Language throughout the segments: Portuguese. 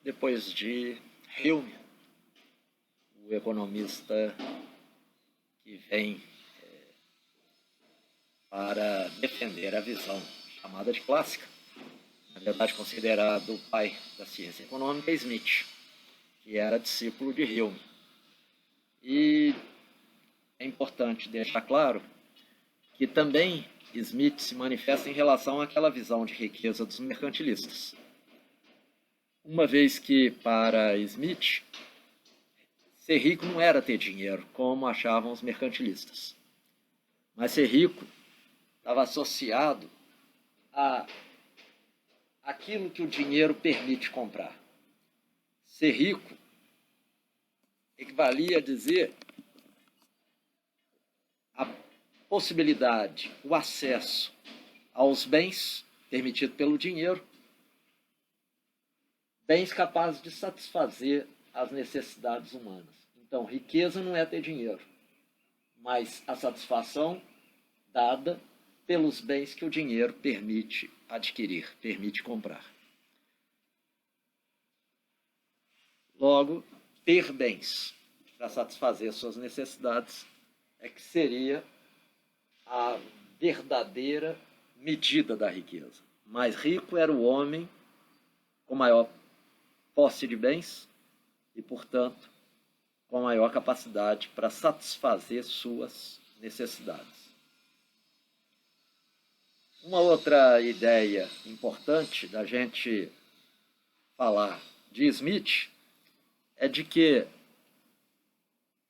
depois de Hume, o economista que vem para defender a visão chamada de clássica, na verdade considerado o pai da ciência econômica, é Smith, que era discípulo de Hume. E é importante deixar claro que também Smith se manifesta em relação àquela visão de riqueza dos mercantilistas. Uma vez que, para Smith, ser rico não era ter dinheiro, como achavam os mercantilistas. Mas ser rico estava associado a aquilo que o dinheiro permite comprar. Ser rico equivalia a dizer a possibilidade, o acesso aos bens permitido pelo dinheiro, bens capazes de satisfazer as necessidades humanas. Então, riqueza não é ter dinheiro, mas a satisfação dada pelos bens que o dinheiro permite adquirir, permite comprar. Logo, ter bens para satisfazer suas necessidades é que seria a verdadeira medida da riqueza. Mais rico era o homem com maior posse de bens e, portanto, com maior capacidade para satisfazer suas necessidades. Uma outra ideia importante da gente falar de Smith é de que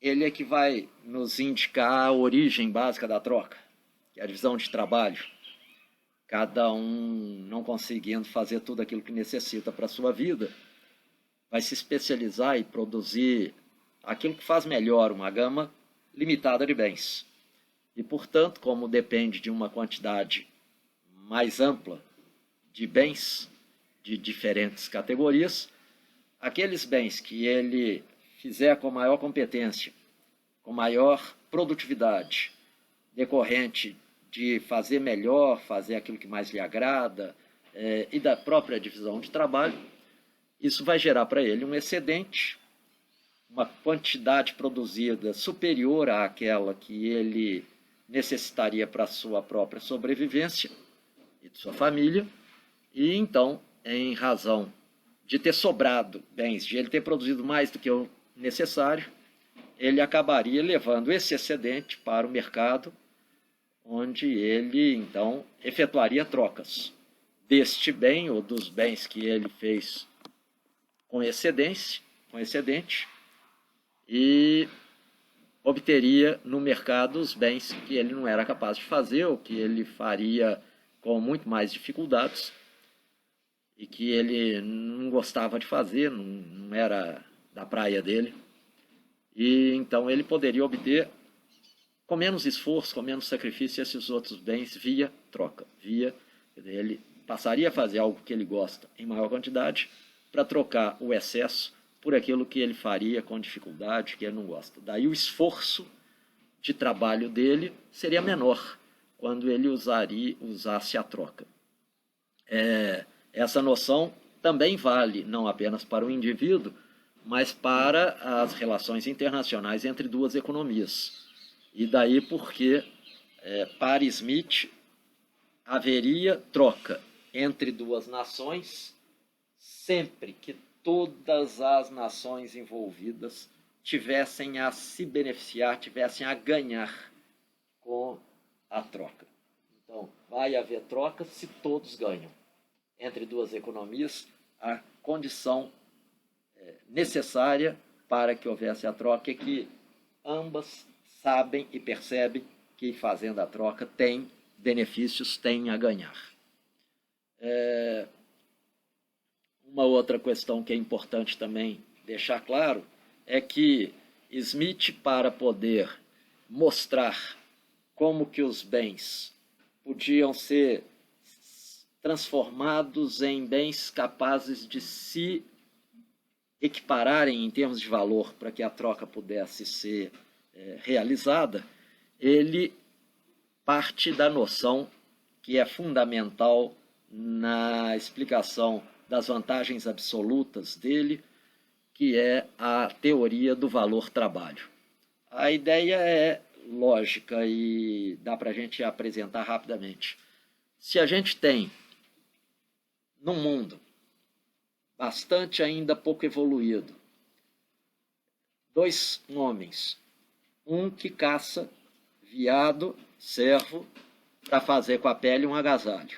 ele é que vai nos indicar a origem básica da troca, que é a divisão de trabalho. Cada um não conseguindo fazer tudo aquilo que necessita para a sua vida, vai se especializar e produzir aquilo que faz melhor, uma gama limitada de bens. E, portanto, como depende de uma quantidade mais ampla de bens de diferentes categorias, aqueles bens que ele fizer com maior competência, com maior produtividade, decorrente de fazer melhor, fazer aquilo que mais lhe agrada, e da própria divisão de trabalho, isso vai gerar para ele um excedente, uma quantidade produzida superior àquela que ele necessitaria para a sua própria sobrevivência e de sua família, e então, em razão de ter sobrado bens, de ele ter produzido mais do que o necessário, ele acabaria levando esse excedente para o mercado, onde ele, então, efetuaria trocas deste bem ou dos bens que ele fez com excedente, e obteria no mercado os bens que ele não era capaz de fazer, ou que ele faria com muito mais dificuldades, e que ele não gostava de fazer, não era da praia dele. E então ele poderia obter, com menos esforço, com menos sacrifício, esses outros bens via troca. Ele passaria a fazer algo que ele gosta em maior quantidade para trocar o excesso por aquilo que ele faria com dificuldade, que ele não gosta. Daí o esforço de trabalho dele seria menor quando ele usasse a troca. Essa noção também vale não apenas para o indivíduo, mas para as relações internacionais entre duas economias. E daí porque, para Smith, haveria troca entre duas nações sempre que todas as nações envolvidas tivessem a se beneficiar, tivessem a ganhar com a troca. Então, vai haver troca se todos ganham. Entre duas economias, a condição necessária para que houvesse a troca é que ambas sabem e percebem que fazendo a troca tem benefícios, tem a ganhar. Uma outra questão que é importante também deixar claro é que Smith, para poder mostrar como que os bens podiam ser transformados em bens capazes de se equipararem em termos de valor para que a troca pudesse ser realizada, ele parte da noção que é fundamental na explicação das vantagens absolutas dele, que é a teoria do valor-trabalho. A ideia é lógica e dá para a gente apresentar rapidamente. Se a gente tem, num mundo bastante ainda pouco evoluído, dois homens, um que caça veado, cervo, para fazer com a pele um agasalho,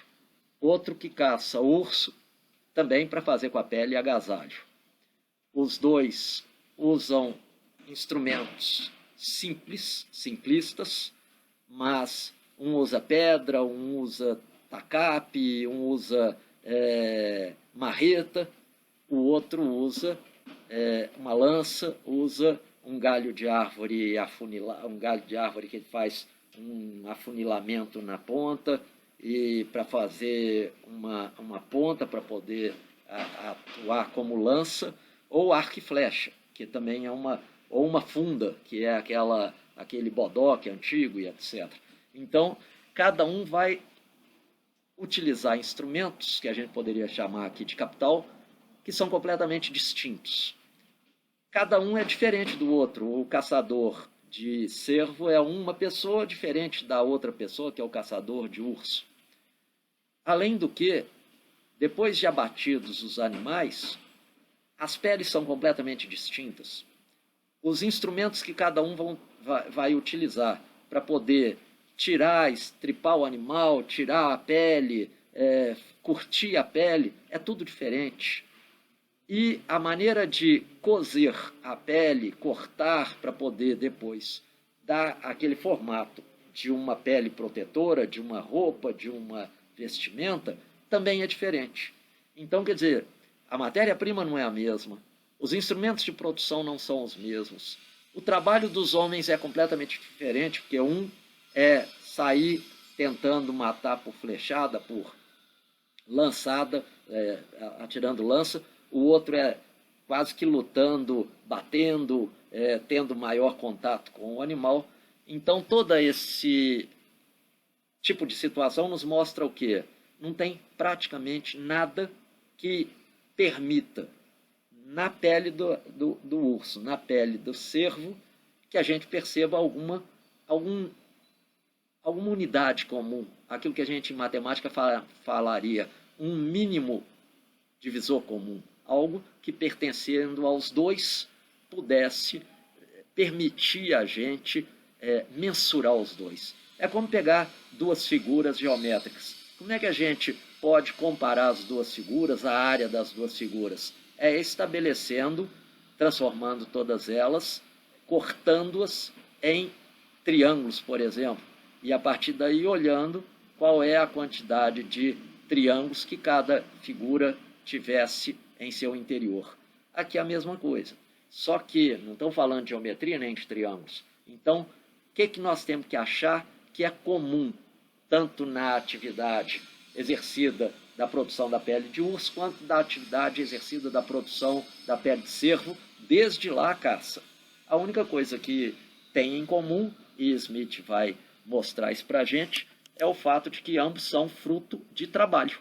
outro que caça urso, também para fazer com a pele agasalho. Os dois usam instrumentos simplistas, mas um usa pedra, um usa tacape, um usa marreta, o outro usa uma lança, usa um galho de árvore que ele faz um afunilamento na ponta e para fazer uma ponta para poder atuar como lança, ou arco e flecha, que também é uma funda, que é aquele bodoque antigo e etc. Então, cada um vai utilizar instrumentos, que a gente poderia chamar aqui de capital, que são completamente distintos. Cada um é diferente do outro. O caçador de cervo é uma pessoa diferente da outra pessoa, que é o caçador de urso. Além do que, depois de abatidos os animais, as peles são completamente distintas. Os instrumentos que cada um vai utilizar para poder tirar, estripar o animal, tirar a pele, curtir a pele, é tudo diferente. E a maneira de cozer a pele, cortar para poder depois dar aquele formato de uma pele protetora, de uma roupa, de uma vestimenta, também é diferente. Então, quer dizer, a matéria-prima não é a mesma, os instrumentos de produção não são os mesmos, o trabalho dos homens é completamente diferente, porque um é sair tentando matar por flechada, por lançada, atirando lança, o outro é quase que lutando, batendo, tendo maior contato com o animal. Então, todo esse tipo de situação nos mostra o quê? Não tem praticamente nada que permita, na pele do urso, na pele do cervo, que a gente perceba alguma unidade comum, aquilo que a gente em matemática falaria, um mínimo divisor comum, algo que pertencendo aos dois pudesse permitir a gente mensurar os dois. É como pegar duas figuras geométricas. Como é que a gente pode comparar as duas figuras, a área das duas figuras? É estabelecendo, transformando todas elas, cortando-as em triângulos, por exemplo, e a partir daí olhando qual é a quantidade de triângulos que cada figura tivesse em seu interior. Aqui é a mesma coisa, só que não estão falando de geometria nem de triângulos. Então, o que nós temos que achar que é comum, tanto na atividade exercida da produção da pele de urso, quanto da atividade exercida da produção da pele de cervo, desde lá a caça. A única coisa que tem em comum, e Smith vai mostrar isso para a gente, é o fato de que ambos são fruto de trabalho.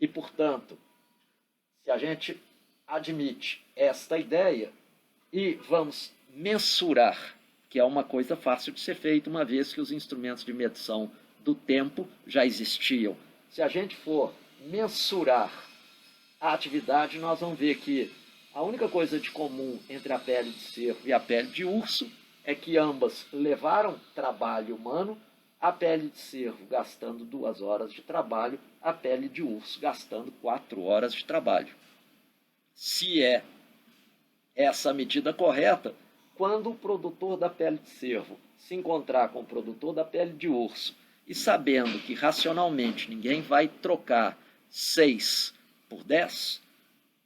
E, portanto, se a gente admite esta ideia e vamos mensurar, que é uma coisa fácil de ser feita, uma vez que os instrumentos de medição do tempo já existiam. Se a gente for mensurar a atividade, nós vamos ver que a única coisa de comum entre a pele de cervo e a pele de urso é que ambas levaram trabalho humano, a pele de cervo gastando 2 horas de trabalho, a pele de urso gastando 4 horas de trabalho. Se é essa a medida correta, quando o produtor da pele de cervo se encontrar com o produtor da pele de urso e sabendo que racionalmente ninguém vai trocar 6 por 10,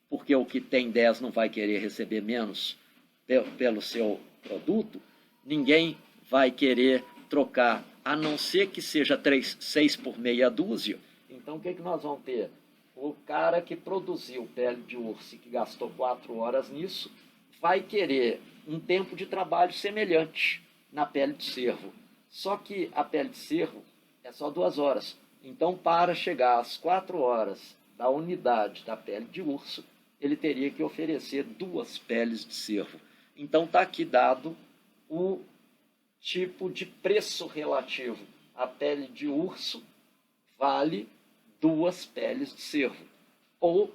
porque o que tem 10 não vai querer receber menos pelo seu produto, ninguém vai querer trocar, a não ser que seja 6 por meia dúzia. Então, o que nós vamos ter? O cara que produziu pele de urso e que gastou 4 horas nisso, vai querer um tempo de trabalho semelhante na pele de cervo. Só que a pele de cervo é só 2 horas. Então, para chegar às 4 horas da unidade da pele de urso, ele teria que oferecer 2 peles de cervo. Então está aqui dado o tipo de preço relativo. A pele de urso vale 2 peles de cervo. Ou,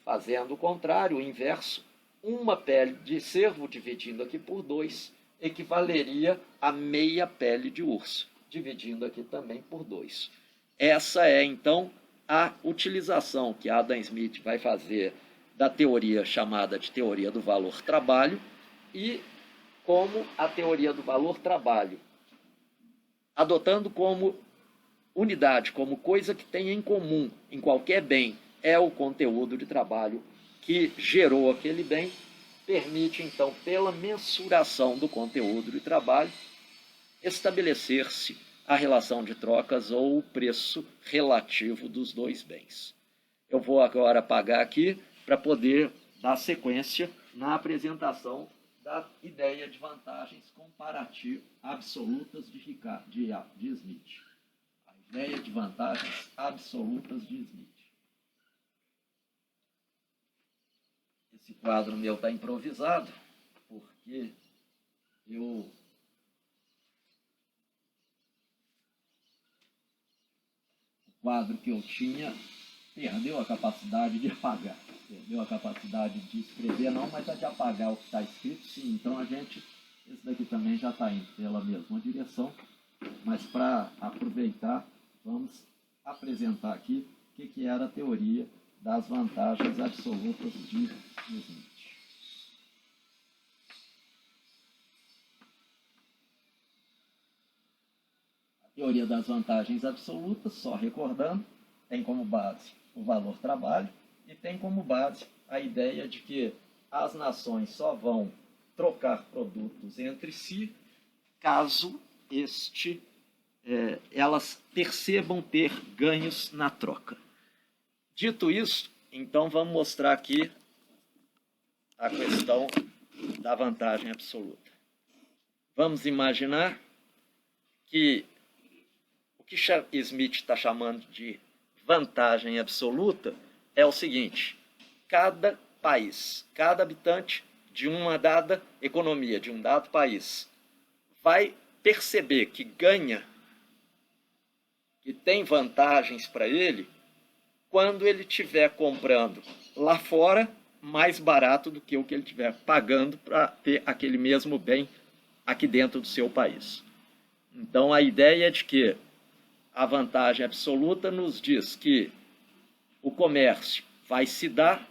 fazendo o contrário, o inverso, uma pele de cervo dividindo aqui por 2 equivaleria a meia pele de urso, dividindo aqui também por 2. Essa é, então, a utilização que Adam Smith vai fazer da teoria chamada de teoria do valor-trabalho e como a teoria do valor-trabalho, adotando como unidade, como coisa que tem em comum em qualquer bem, é o conteúdo de trabalho que gerou aquele bem, permite, então, pela mensuração do conteúdo de trabalho, estabelecer-se a relação de trocas ou o preço relativo dos 2 bens. Eu vou agora apagar aqui para poder dar sequência na apresentação da ideia de vantagens comparativas absolutas de Smith. A ideia de vantagens absolutas de Smith. Esse quadro meu está improvisado, porque o quadro que eu tinha perdeu a capacidade de apagar. Perdeu a capacidade de escrever, não, mas a de apagar o que está escrito, sim. Então, esse daqui também já está indo pela mesma direção. Mas, para aproveitar, vamos apresentar aqui o que era a teoria das vantagens absolutas de Smith. A teoria das vantagens absolutas, só recordando, tem como base o valor-trabalho e tem como base a ideia de que as nações só vão trocar produtos entre si caso elas percebam ter ganhos na troca. Dito isso, então vamos mostrar aqui a questão da vantagem absoluta. Vamos imaginar que o que Smith está chamando de vantagem absoluta é o seguinte: cada país, cada habitante de uma dada economia, de um dado país, vai perceber que ganha, que tem vantagens para ele, quando ele estiver comprando lá fora mais barato do que o que ele estiver pagando para ter aquele mesmo bem aqui dentro do seu país. Então, a ideia é de que a vantagem absoluta nos diz que o comércio vai se dar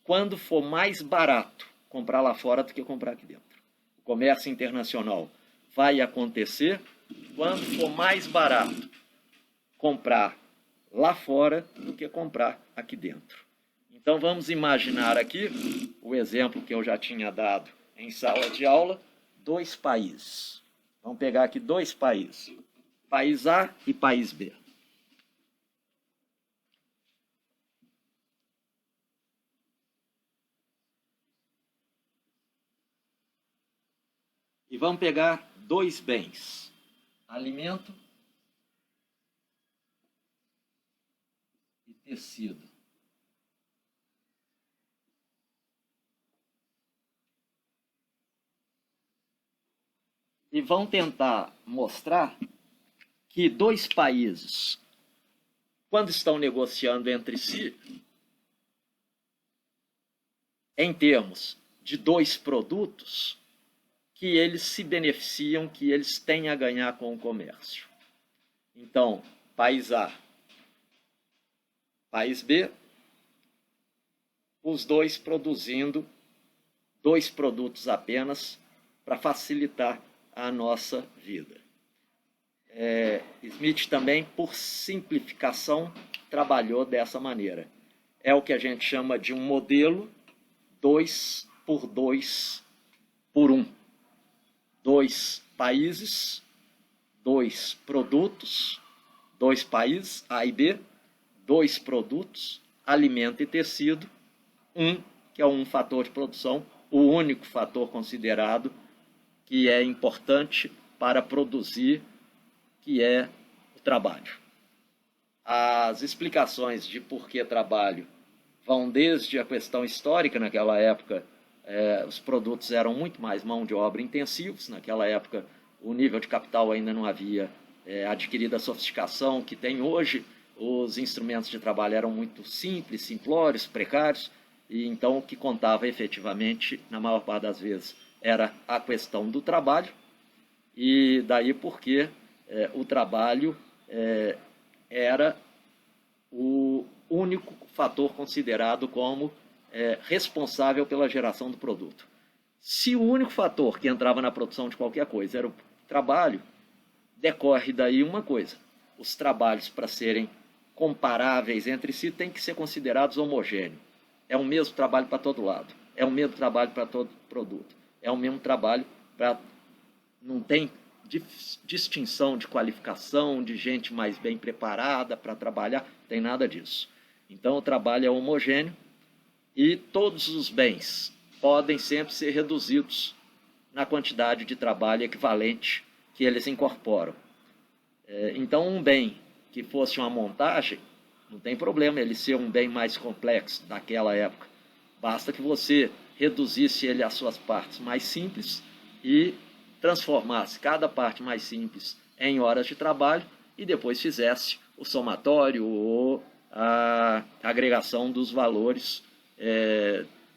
quando for mais barato comprar lá fora do que comprar aqui dentro. O comércio internacional vai acontecer quando for mais barato comprar lá fora do que comprar aqui dentro. Então, vamos imaginar aqui o exemplo que eu já tinha dado em sala de aula, 2 países. Vamos pegar aqui 2 países, país A e país B. E vamos pegar 2 bens, alimento e tecido. E vão tentar mostrar que 2 países, quando estão negociando entre si, em termos de 2 produtos, que eles se beneficiam, que eles têm a ganhar com o comércio. Então, país A, país B, os 2 produzindo 2 produtos apenas para facilitar a nossa vida. Smith também, por simplificação, trabalhou dessa maneira. É o que a gente chama de um modelo 2 por 2 por 1. 2 países, 2 produtos, 2 países, A e B, 2 produtos, alimento e tecido, 1, que é um fator de produção, o único fator considerado que é importante para produzir, que é o trabalho. As explicações de por que trabalho vão desde a questão histórica. Naquela época, os produtos eram muito mais mão de obra intensivos. Naquela época, o nível de capital ainda não havia adquirido a sofisticação que tem hoje. Os instrumentos de trabalho eram muito simples, simplórios, precários, e então o que contava efetivamente, na maior parte das vezes, era a questão do trabalho, e daí porque o trabalho era o único fator considerado como responsável pela geração do produto. Se o único fator que entrava na produção de qualquer coisa era o trabalho, decorre daí uma coisa: os trabalhos, para serem comparáveis entre si, têm que ser considerados homogêneos. É o mesmo trabalho para todo lado, é o mesmo trabalho para todo produto, é o mesmo trabalho para... Não tem distinção de qualificação, de gente mais bem preparada para trabalhar, não tem nada disso. Então o trabalho é homogêneo e todos os bens podem sempre ser reduzidos na quantidade de trabalho equivalente que eles incorporam. Então um bem que fosse uma montagem, não tem problema ele ser um bem mais complexo daquela época. Basta que você reduzisse ele às suas partes mais simples e transformasse cada parte mais simples em horas de trabalho e depois fizesse o somatório ou a agregação dos valores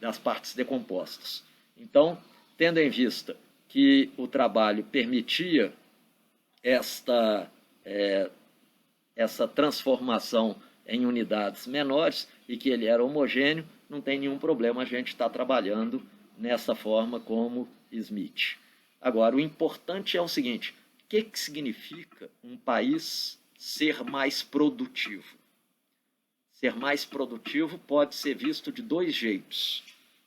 das partes decompostas. Então, tendo em vista que o trabalho permitia essa transformação em unidades menores e que ele era homogêneo, não tem nenhum problema a gente estar trabalhando nessa forma como Smith. Agora, o importante é o seguinte: o que significa um país ser mais produtivo? Ser mais produtivo pode ser visto de dois jeitos.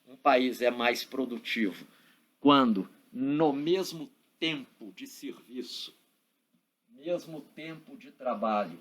Um país é mais produtivo quando, no mesmo tempo de serviço, mesmo tempo de trabalho,